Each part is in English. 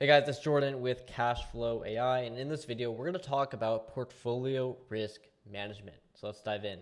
Hey guys, it's Jordan with Cashflow AI, and in this video, we're going to talk about portfolio risk management. So let's dive in.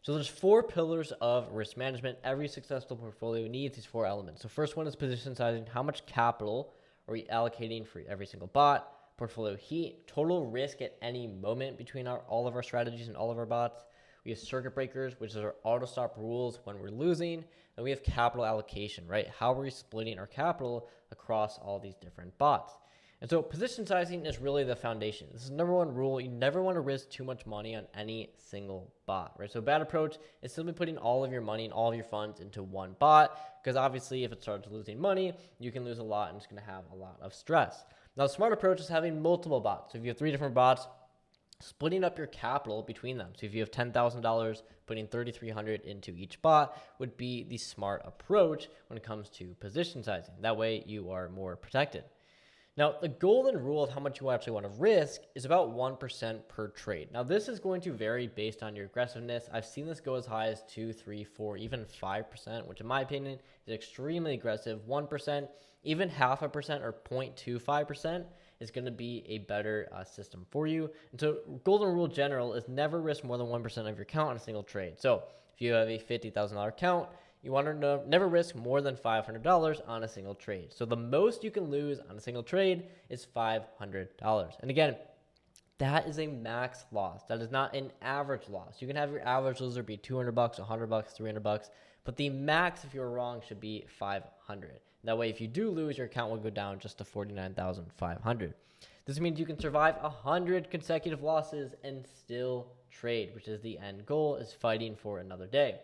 So there's four pillars of risk management. Every successful portfolio needs these four elements. So first one is position sizing. How much capital are we allocating for every single bot? Portfolio heat, total risk at any moment between all of our strategies and all of our bots. We have circuit breakers, which is our auto stop rules when we're losing. And we have capital allocation, right? How are we splitting our capital across all these different bots? And so position sizing is really the foundation. This is the number one rule. You never want to risk too much money on any single bot, right? So a bad approach is simply putting all of your money and all of your funds into one bot, because obviously if it starts losing money, you can lose a lot and it's going to have a lot of stress. Now, a smart approach is having multiple bots. So if you have three different bots, splitting up your capital between them. So if you have $10,000, putting $3,300 into each bot would be the smart approach when it comes to position sizing. That way you are more protected. Now, the golden rule of how much you actually want to risk is about 1% per trade. Now, this is going to vary based on your aggressiveness. I've seen this go as high as 2, 3, 4, even 5%, which in my opinion is extremely aggressive. 1%, even 0.5% or 0.25% is going to be a better system for you. And so golden rule general is never risk more than 1% of your account on a single trade. So if you have a $50,000 account, you want to never risk more than $500 on a single trade. So the most you can lose on a single trade is $500. And again, that is a max loss. That is not an average loss. You can have your average loser be $200, $100, $300, but the max, if you're wrong, should be $500. That way, if you do lose, your account will go down just to $49,500. This means you can survive 100 consecutive losses and still trade, which is the end goal, is fighting for another day.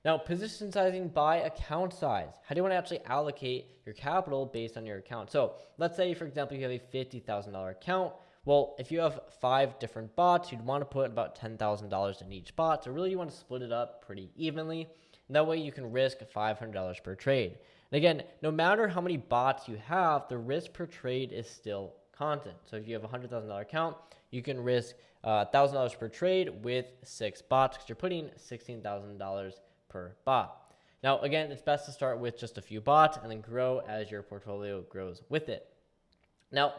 Now, position sizing by account size. How do you want to actually allocate your capital based on your account? So let's say, for example, you have a $50,000 account. Well, if you have 5 different bots, you'd want to put about $10,000 in each bot. So really you want to split it up pretty evenly. And that way you can risk $500 per trade. And again, no matter how many bots you have, the risk per trade is still constant. So if you have a $100,000 account, you can risk $1,000 per trade with 6 bots because you're putting $16,000 per bot. Now, again, it's best to start with just a few bots and then grow as your portfolio grows with it. Now,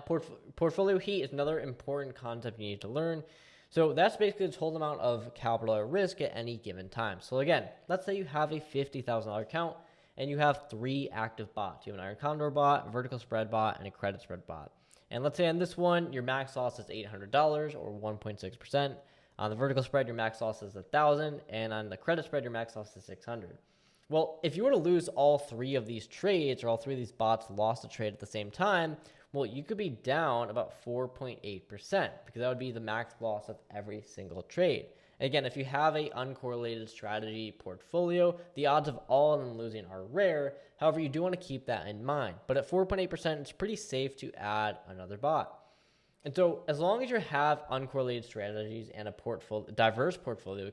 portfolio heat is another important concept you need to learn. So that's basically the total amount of capital at risk at any given time. So again, let's say you have a $50,000 account and you have 3 active bots. You have an Iron Condor bot, a vertical spread bot, and a credit spread bot. And let's say on this one, your max loss is $800 or 1.6%. On the vertical spread, your max loss is $1,000, and on the credit spread, your max loss is $600. Well, if you were to lose all 3 of these trades, or all 3 of these bots lost a trade at the same time, well, you could be down about 4.8% because that would be the max loss of every single trade. Again, if you have a uncorrelated strategy portfolio, the odds of all of them losing are rare. However, you do want to keep that in mind. But at 4.8%, it's pretty safe to add another bot. And so as long as you have uncorrelated strategies and a diverse portfolio,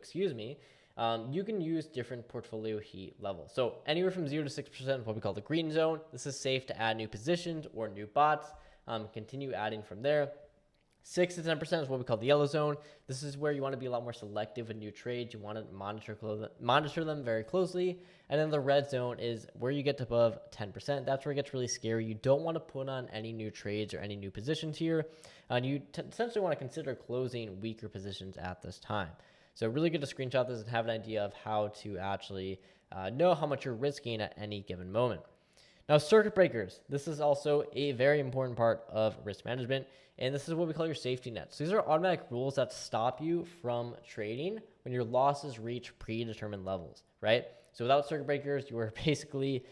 you can use different portfolio heat levels. So anywhere from 0 to 6% is what we call the green zone. This is safe to add new positions or new bots. Continue adding from there. 6 to 10% is what we call the yellow zone. This is where you want to be a lot more selective with new trades. You want to monitor them very closely. And then the red zone is where you get to above 10%. That's where it gets really scary. You don't want to put on any new trades or any new positions here. And you essentially want to consider closing weaker positions at this time. So really good to screenshot this and have an idea of how to actually know how much you're risking at any given moment. Now, circuit breakers. This is also a very important part of risk management, and this is what we call your safety nets. So these are automatic rules that stop you from trading when your losses reach predetermined levels, right? So without circuit breakers, you are basically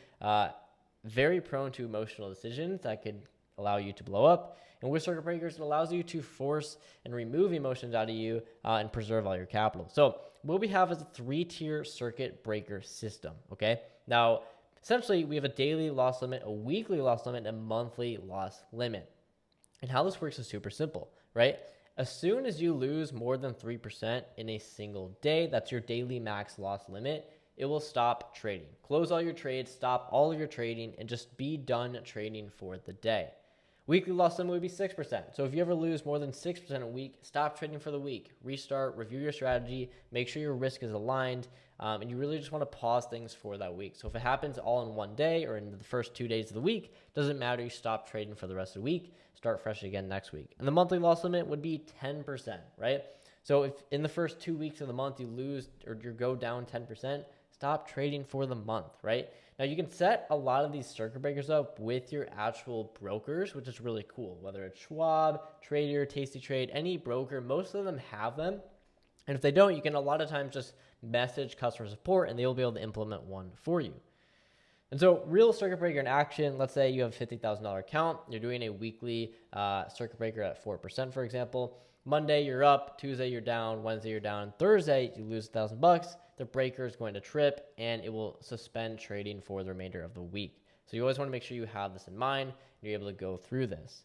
very prone to emotional decisions that could allow you to blow up. And with circuit breakers, it allows you to force and remove emotions out of you and preserve all your capital. So what we have is a 3-tier circuit breaker system, okay? Now, essentially, we have a daily loss limit, a weekly loss limit, and a monthly loss limit. And how this works is super simple, right? As soon as you lose more than 3% in a single day, that's your daily max loss limit, it will stop trading. Close all your trades, stop all of your trading, and just be done trading for the day. Weekly loss limit would be 6%. So if you ever lose more than 6% a week, stop trading for the week, restart, review your strategy, make sure your risk is aligned, and you really just want to pause things for that week. So if it happens all in one day or in the first 2 days of the week, doesn't matter. You stop trading for the rest of the week, start fresh again next week. And the monthly loss limit would be 10%, right? So if in the first 2 weeks of the month you lose or you go down 10%, stop trading for the month, right? Now you can set a lot of these circuit breakers up with your actual brokers, which is really cool. Whether it's Schwab, Trader, Tasty Trade, any broker, most of them have them. And if they don't, you can a lot of times just message customer support and they'll be able to implement one for you. And so real circuit breaker in action, let's say you have a $50,000 account, you're doing a weekly circuit breaker at 4%, for example. Monday, you're up, Tuesday, you're down, Wednesday, you're down, Thursday, you lose $1,000. The breaker is going to trip and it will suspend trading for the remainder of the week. So you always want to make sure you have this in mind and you're able to go through this.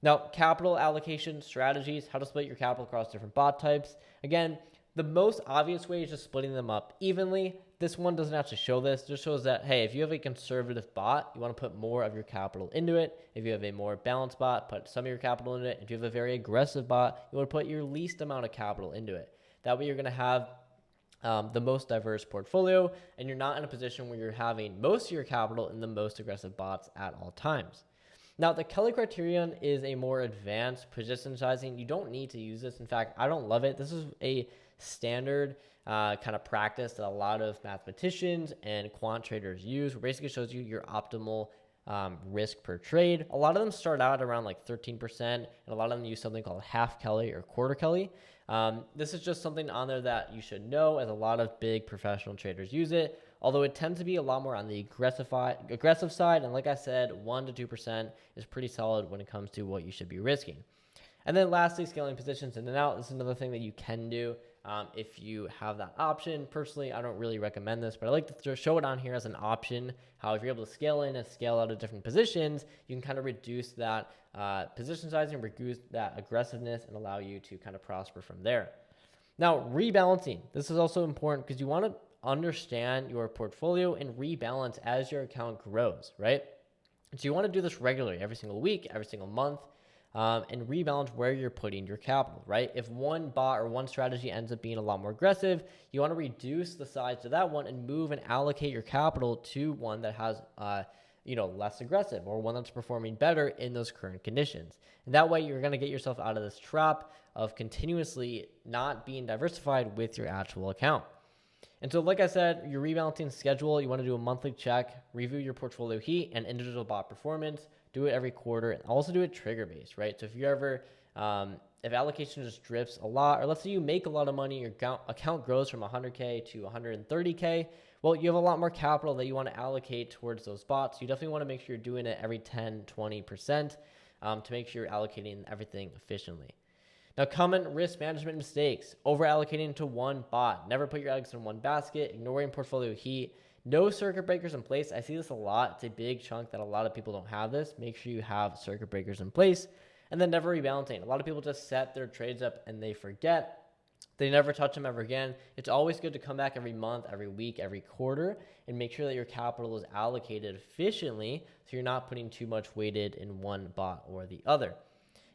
Now, capital allocation strategies, how to split your capital across different bot types. Again, the most obvious way is just splitting them up evenly. This one doesn't actually show this. It just shows that, hey, if you have a conservative bot, you want to put more of your capital into it. If you have a more balanced bot, put some of your capital into it. If you have a very aggressive bot, you want to put your least amount of capital into it. That way you're going to have the most diverse portfolio, and you're not in a position where you're having most of your capital in the most aggressive bots at all times. Now, the Kelly criterion is a more advanced position sizing. You don't need to use this. In fact, I don't love it. This is a standard kind of practice that a lot of mathematicians and quant traders use, where basically shows you your optimal risk per trade. A lot of them start out around like 13%, and a lot of them use something called half Kelly or quarter Kelly. This is just something on there that you should know, as a lot of big professional traders use it, although it tends to be a lot more on the aggressive side. And like I said, 1 to 2% is pretty solid when it comes to what you should be risking. And then lastly, scaling positions in and out. This is another thing that you can do if you have that option. Personally, I don't really recommend this, but I like to show it on here as an option. How if you're able to scale in and scale out of different positions, you can kind of reduce that position sizing, reduce that aggressiveness, and allow you to kind of prosper from there. Now, rebalancing. This is also important because you want to understand your portfolio and rebalance as your account grows, right? So you want to do this regularly, every single week, every single month. And rebalance where you're putting your capital, right? If one bot or one strategy ends up being a lot more aggressive, you want to reduce the size of that one and move and allocate your capital to one that has, less aggressive, or one that's performing better in those current conditions. And that way you're going to get yourself out of this trap of continuously not being diversified with your actual account. And so, like I said, your rebalancing schedule, you want to do a monthly check, review your portfolio heat and individual bot performance. Do it every quarter, and also do it trigger based, right? So if you ever, if allocation just drifts a lot, or let's say you make a lot of money, your account grows from 100K to 130K, well, you have a lot more capital that you want to allocate towards those bots. You definitely want to make sure you're doing it every 10, 20% to make sure you're allocating everything efficiently. Now, common risk management mistakes: over allocating to one bot. Never put your eggs in one basket, ignoring portfolio heat. No circuit breakers in place. I see this a lot. It's a big chunk that a lot of people don't have this. Make sure you have circuit breakers in place. And then never rebalancing. A lot of people just set their trades up and they forget. They never touch them ever again. It's always good to come back every month, every week, every quarter, and make sure that your capital is allocated efficiently so you're not putting too much weighted in one bot or the other.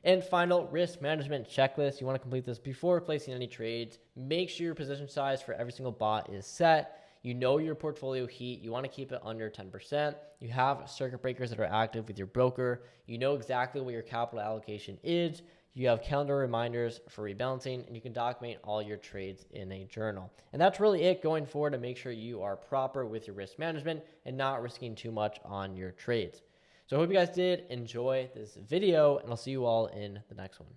And final, risk management checklist. You want to complete this before placing any trades. Make sure your position size for every single bot is set. You know your portfolio heat. You want to keep it under 10%. You have circuit breakers that are active with your broker. You know exactly what your capital allocation is. You have calendar reminders for rebalancing, and you can document all your trades in a journal. And that's really it going forward to make sure you are proper with your risk management and not risking too much on your trades. So I hope you guys did enjoy this video, and I'll see you all in the next one.